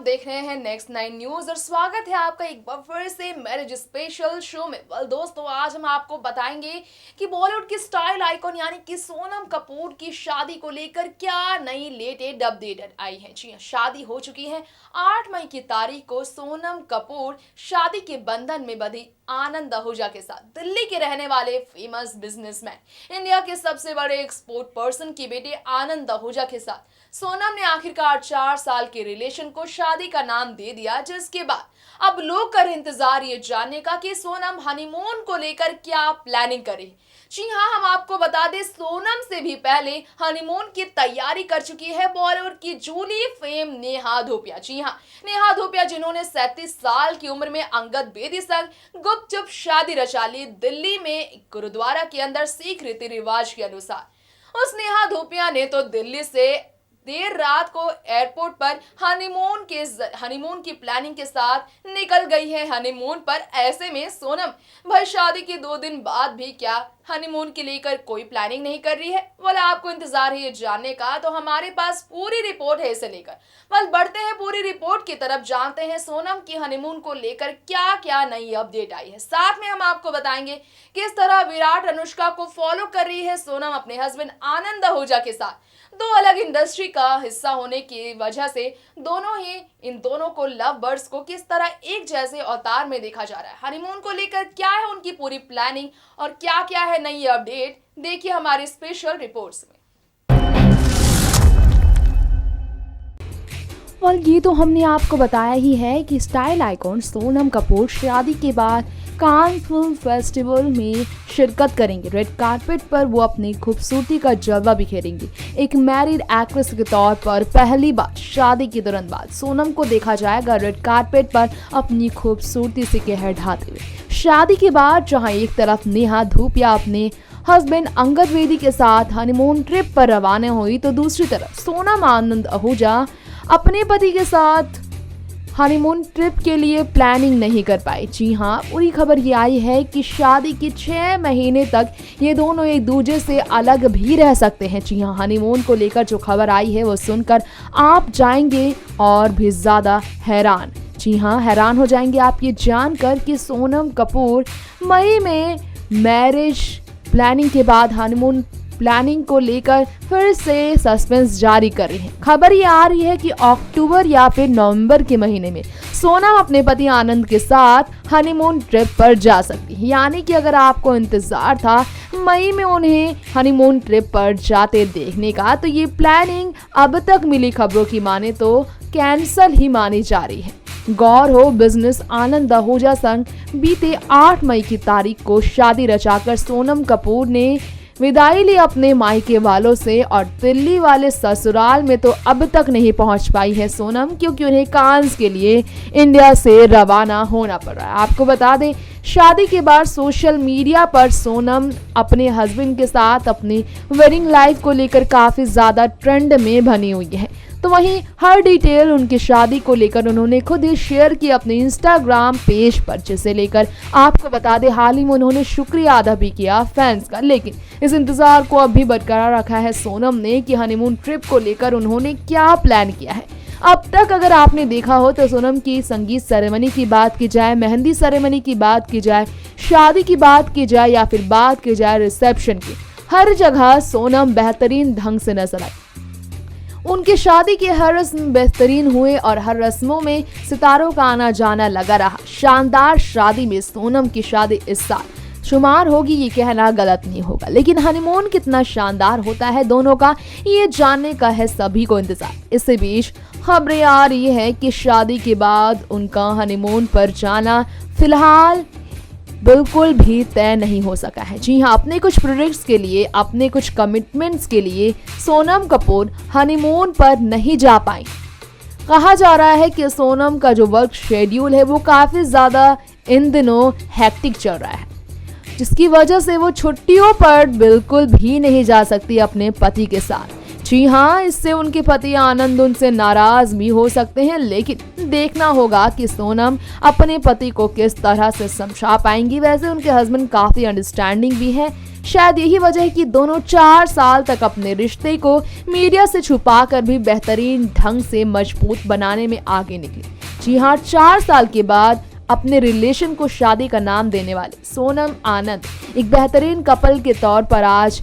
आप देख रहे हैं नेक्स्ट 9 न्यूज और स्वागत है आपका एक बार फिर से मैरिज स्पेशल शो में। दोस्तों, आज हम आपको बताएंगे कि बॉलीवुड की स्टाइल आइकॉन यानी कि सोनम कपूर की शादी को लेकर क्या नई लेटेस्ट अपडेट आई है। जी, शादी हो चुकी है। 8 मई की तारीख को सोनम कपूर शादी के बंधन में बंधी आनंद आहूजा के साथ दिल्ली के रहने वाले फेमस बिजनेसमैन, इंडिया के सबसे बड़े एक्सपोर्ट पर्सन की बेटे आनंद आहूजा के साथ सोनम ने आखिरकार 4 साल के रिलेशन को शादी का नाम दे दिया, जिसके बाद अब लोग कर इंतजार ये जानने का कि सोनम हनीमून को लेकर क्या प्लानिंग करे। जी हाँ, हम आपको बता दें, सोनम से भी पहले हनीमून की तैयारी कर चुकी है बॉलीवुड की जूली फेम नेहा धूपिया। जी हाँ, नेहा धूपिया जिन्होंने 37 साल की उम्र में अंगद बेदी संग गुपचुप शादी रचा ली दिल्ली में एक गुरुद्वारा के अंदर सिख रीति रिवाज के अनुसार। उस नेहा धूपिया ने तो दिल्ली से देर रात को एयरपोर्ट पर हनीमून की प्लानिंग के साथ निकल गई है हनीमून पर। ऐसे में सोनम भाई शादी के 2 दिन बाद भी क्या हनीमून के लेकर कोई प्लानिंग नहीं कर रही है? वाला आपको इंतजार है ये जानने का, तो हमारे पास पूरी रिपोर्ट है इसे लेकर। बस बढ़ते हैं पूरी रिपोर्ट की तरफ, जानते हैं सोनम की हनीमून को लेकर क्या क्या नई अपडेट आई है। साथ में हम आपको बताएंगे किस तरह विराट अनुष्का को फॉलो कर रही है सोनम अपने हस्बैंड आनंद आहूजा के साथ। 2 अलग इंडस्ट्री का हिस्सा होने की वजह से इन दोनों को लव बर्ड्स को किस तरह एक जैसे अवतार में देखा जा रहा है। हनीमून को लेकर क्या है उनकी पूरी प्लानिंग और क्या क्या है नई अपडेट, देखिए हमारी स्पेशल रिपोर्ट्स में। और ये तो हमने आपको बताया ही है कि स्टाइल आइकॉन सोनम कपूर शादी के बाद कान फिल्म फेस्टिवल में शिरकत करेंगे। रेड कारपेट पर वो अपनी खूबसूरती का जलवा बिखेरेंगी। एक मैरिड एक्ट्रेस के तौर पर पहली बार शादी के तुरंत बाद सोनम को देखा जाएगा रेड कारपेट पर अपनी खूबसूरती से कहर ढाते हुए। शादी के बाद जहां एक तरफ नेहा धूपिया अपने हस्बैंड अंगद बेदी के साथ हनीमून ट्रिप पर रवाना हुई, तो दूसरी तरफ सोनम आनंद आहूजा अपने पति के साथ हनीमून ट्रिप के लिए प्लानिंग नहीं कर पाई। जी हाँ, पूरी खबर ये आई है कि शादी के 6 महीने तक ये दोनों एक दूसरे से अलग भी रह सकते हैं। जी हाँ, हनीमून को लेकर जो खबर आई है वो सुनकर आप जाएंगे और भी ज़्यादा हैरान। जी हाँ, हैरान हो जाएंगे आप ये जानकर कि सोनम कपूर मई में मैरिज प्लानिंग के बाद हनीमून प्लानिंग को लेकर फिर से सस्पेंस जारी कर रही है। खबर ये आ रही है कि अक्टूबर या फिर नवंबर के महीने में सोनम अपने पति आनंद के साथ हनीमून ट्रिप पर जा सकती है। यानी कि अगर आपको इंतजार था मई में उन्हें हनीमून ट्रिप पर जाते देखने का, तो ये प्लानिंग अब तक मिली खबरों की माने तो कैंसल ही मानी जा रही है। गौर हो, बिजनेस आनंद आहूजा संग बीते 8 मई की तारीख को शादी रचाकर सोनम कपूर ने विदाई ली अपने मायके वालों से, और दिल्ली वाले ससुराल में तो अब तक नहीं पहुंच पाई है सोनम, क्योंकि उन्हें कांस के लिए इंडिया से रवाना होना पड़ रहा है। आपको बता दें, शादी के बाद सोशल मीडिया पर सोनम अपने हस्बैंड के साथ अपनी वेडिंग लाइफ को लेकर काफ़ी ज़्यादा ट्रेंड में बनी हुई है। तो वहीं हर डिटेल उनकी शादी को लेकर उन्होंने खुद ही शेयर की अपने इंस्टाग्राम पेज पर, जिसे लेकर आपको बता दें हाल ही में उन्होंने शुक्रिया अदा भी किया फैंस का। लेकिन इस इंतजार को अब भी बरकरार रखा है सोनम ने कि हनीमून ट्रिप को लेकर उन्होंने क्या प्लान किया है। अब तक अगर आपने देखा हो तो सोनम की संगीत सेरेमनी की बात की जाए, मेहंदी सेरेमनी की बात की जाए, शादी की बात की जाए या फिर बात की जाए रिसेप्शन की, हर जगह सोनम बेहतरीन ढंग से नजर आई। उनकी शादी के हर रस्म बेहतरीन हुए और हर रस्मों में सितारों का आना जाना लगा रहा। शानदार शादी में सोनम की शादी इस साल शुमार होगी, ये कहना गलत नहीं होगा। लेकिन हनीमून कितना शानदार होता है दोनों का, ये जानने का है सभी को इंतजार। इसी बीच खबरें आ रही है कि शादी के बाद उनका हनीमून पर जाना फिलहाल बिल्कुल भी तय नहीं हो सका है। जी हाँ, अपने कुछ प्रोजेक्ट्स के लिए, अपने कुछ कमिटमेंट्स के लिए सोनम कपूर हनीमून पर नहीं जा पाई। कहा जा रहा है कि सोनम का जो वर्क शेड्यूल है वो काफ़ी ज़्यादा इन दिनों हेक्टिक चल रहा है, जिसकी वजह से वो छुट्टियों पर बिल्कुल भी नहीं जा सकती अपने पति के साथ। जी हाँ, इससे उनके पति आनंद उनसे नाराज भी हो सकते हैं, लेकिन देखना होगा कि सोनम अपने पति को किस तरह से समझा पाएंगी। वैसे उनके हस्बैंड काफ़ी अंडरस्टैंडिंग भी हैं। शायद यही वजह है कि दोनों 4 साल तक अपने रिश्ते को मीडिया से छुपाकर भी बेहतरीन ढंग से मजबूत बनाने में आगे निकले। जी हाँ, 4 साल के बाद अपने रिलेशन को शादी का नाम देने वाले सोनम आनंद एक बेहतरीन कपल के तौर पर आज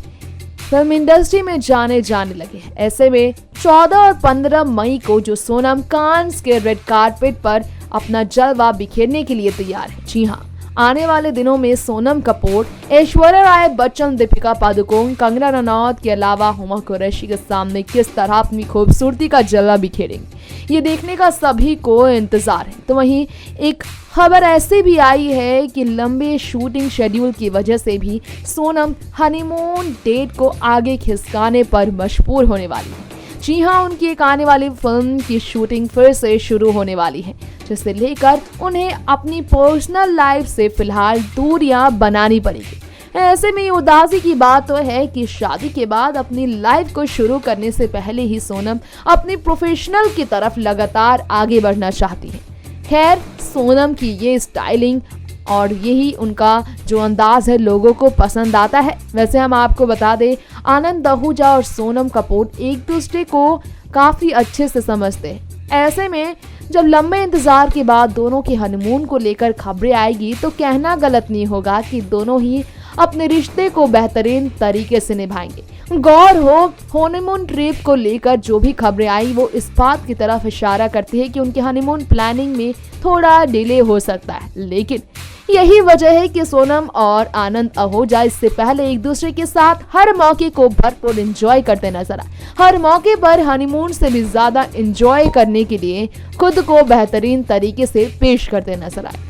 फिल्म इंडस्ट्री में जाने लगे हैं। ऐसे में 14 और 15 मई को जो सोनम कांस के रेड कारपेट पर अपना जलवा बिखेरने के लिए तैयार है। जी हाँ, आने वाले दिनों में सोनम कपूर, ऐश्वर्या राय बच्चन, दीपिका पादुकोण, कंगना रनौत के अलावा हुमा कुरैशी के सामने किस तरह अपनी खूबसूरती का जलवा बिखेरेंगे, ये देखने का सभी को इंतजार है। तो वहीं एक खबर ऐसी भी आई है कि लंबे शूटिंग शेड्यूल की वजह से भी सोनम हनीमून डेट को आगे खिसकाने पर मजबूर होने वाली है। जी हाँ, उनकी एक आने वाली फिल्म की शूटिंग फिर से शुरू होने वाली है, जिसे लेकर उन्हें अपनी पर्सनल लाइफ से फिलहाल दूरियां बनानी पड़ेगी। ऐसे में उदासी की बात तो है कि शादी के बाद अपनी लाइफ को शुरू करने से पहले ही सोनम अपनी प्रोफेशनल की तरफ लगातार आगे बढ़ना चाहती है। खैर, सोनम की ये स्टाइलिंग और यही उनका जो अंदाज है लोगों को पसंद आता है। वैसे हम आपको बता दें, आनंद आहूजा और सोनम कपूर एक दूसरे को काफी अच्छे से समझते हैं। ऐसे में जब लंबे इंतजार के बाद दोनों के हनीमून को लेकर खबरें आएगी तो कहना गलत नहीं होगा कि दोनों ही अपने रिश्ते को बेहतरीन तरीके से निभाएंगे। गौर हो, हनीमून ट्रिप को लेकर जो भी खबरें आई वो इस बात की तरफ इशारा करती है कि उनके हनीमून प्लानिंग में थोड़ा डिले हो सकता है, लेकिन यही वजह है कि सोनम और आनंद आहूजा इससे पहले एक दूसरे के साथ हर मौके को भरपूर एंजॉय करते नजर आए। हर मौके पर हनीमून से भी ज्यादा एंजॉय करने के लिए खुद को बेहतरीन तरीके से पेश करते नजर आए।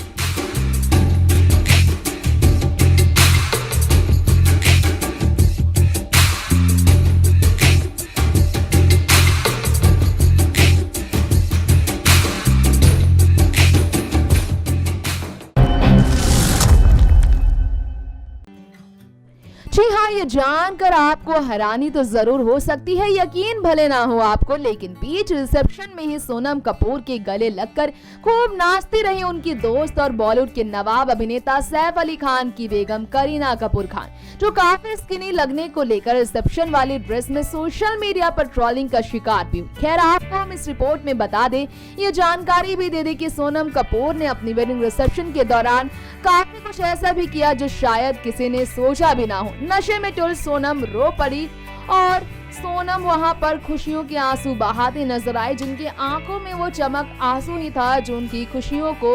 जी हाँ, ये जानकर आपको हैरानी तो जरूर हो सकती है, यकीन भले ना हो आपको, लेकिन बीच रिसेप्शन में ही सोनम कपूर के गले लगकर खूब नाचती रही उनकी दोस्त और बॉलीवुड के नवाब अभिनेता सैफ अली खान की बेगम करीना कपूर खान, जो काफी स्किनी लगने को लेकर रिसेप्शन वाली ड्रेस में सोशल मीडिया पर ट्रोलिंग का शिकार भी हुई। खैर, आपको हम इस रिपोर्ट में बता दें, ये जानकारी भी दे दें कि सोनम कपूर ने अपनी वेडिंग रिसेप्शन के दौरान काफी कुछ ऐसा भी किया जो शायद किसी ने सोचा भी ना हो। नशे में टुल सोनम रो पड़ी और सोनम वहां पर खुशियों के आंसू बहाती नजर आई, जिनकी आंखों में वो चमक आंसू ही था जो उनकी खुशियों को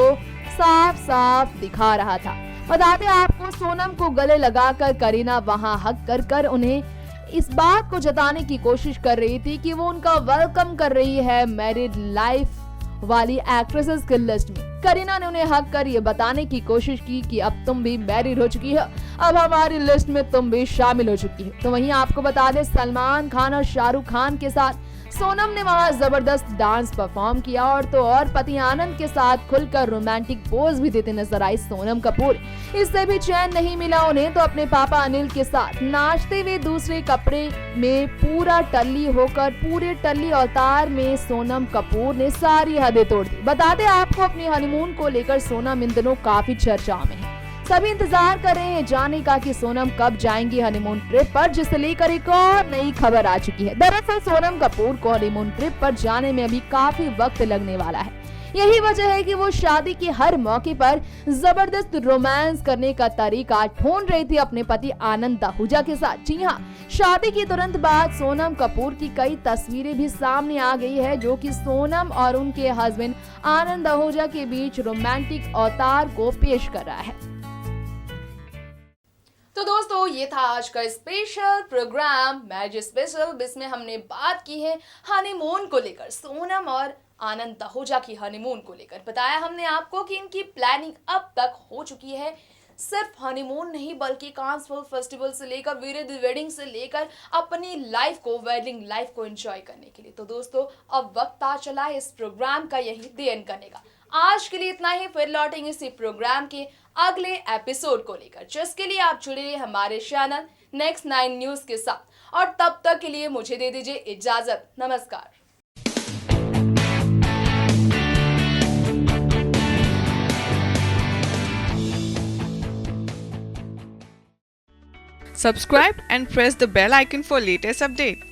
साफ साफ दिखा रहा था। बताते आपको, सोनम को गले लगाकर करीना वहां हक कर कर उन्हें इस बात को जताने की कोशिश कर रही थी कि वो उनका वेलकम कर रही है मैरिड लाइफ वाली एक्ट्रेसेस की लिस्ट में। करीना ने उन्हें हक कर ये बताने की कोशिश की कि अब तुम भी मैरिड हो चुकी है, अब हमारी लिस्ट में तुम भी शामिल हो चुकी है। तो वहीं आपको बता दें, सलमान खान और शाहरुख खान के साथ सोनम ने वहां जबरदस्त डांस परफॉर्म किया और पति आनंद के साथ खुलकर रोमांटिक पोज भी देते नजर आई सोनम कपूर। इससे भी चैन नहीं मिला उन्हें तो अपने पापा अनिल के साथ नाचते हुए दूसरे कपड़े में पूरा टल्ली होकर पूरे टल्ली अवतार में सोनम कपूर ने सारी हदें तोड़ दी। बताते आपको, अपने हनीमून को लेकर सोनम इन दिनों काफी चर्चाओं में है। सभी इंतजार कर रहे हैं जाने का कि सोनम कब जाएंगी हनीमून ट्रिप पर, जिसे लेकर एक और नई खबर आ चुकी है। दरअसल सोनम कपूर को हनीमून ट्रिप पर जाने में अभी काफी वक्त लगने वाला है। यही वजह है कि वो शादी के हर मौके पर जबरदस्त रोमांस करने का तरीका ढूंढ रही थी अपने पति आनंद आहूजा के साथ। जी हाँ, शादी के तुरंत बाद सोनम कपूर की कई तस्वीरें भी सामने आ गई है, जो कि सोनम और उनके हस्बैंड आनंद आहूजा के बीच रोमांटिक अवतार को पेश कर रहा है। तो दोस्तों, ये था आज का स्पेशल प्रोग्राम मैरिज स्पेशल, जिसमें हमने बात की है हनीमून को लेकर, सोनम और आनंद आहूजा की हनीमून को लेकर। बताया हमने आपको कि इनकी प्लानिंग अब तक हो चुकी है, सिर्फ हनीमून नहीं बल्कि कांस फिल्म फेस्टिवल से लेकर वीरे दी वेडिंग से लेकर अपनी लाइफ को, वेडिंग लाइफ को एंजॉय करने के लिए। तो दोस्तों, अब वक्त आ चला है इस प्रोग्राम का यही दी एंड करने का। आज के लिए इतना ही, फिर लौटेंगे इसी प्रोग्राम के अगले एपिसोड को लेकर, जिसके लिए आप जुड़े रहिए हमारे चैनल नेक्स्ट 9 न्यूज के साथ। और तब तक के लिए मुझे दे दीजिए इजाजत। नमस्कार। Subscribe and press the bell icon for latest update.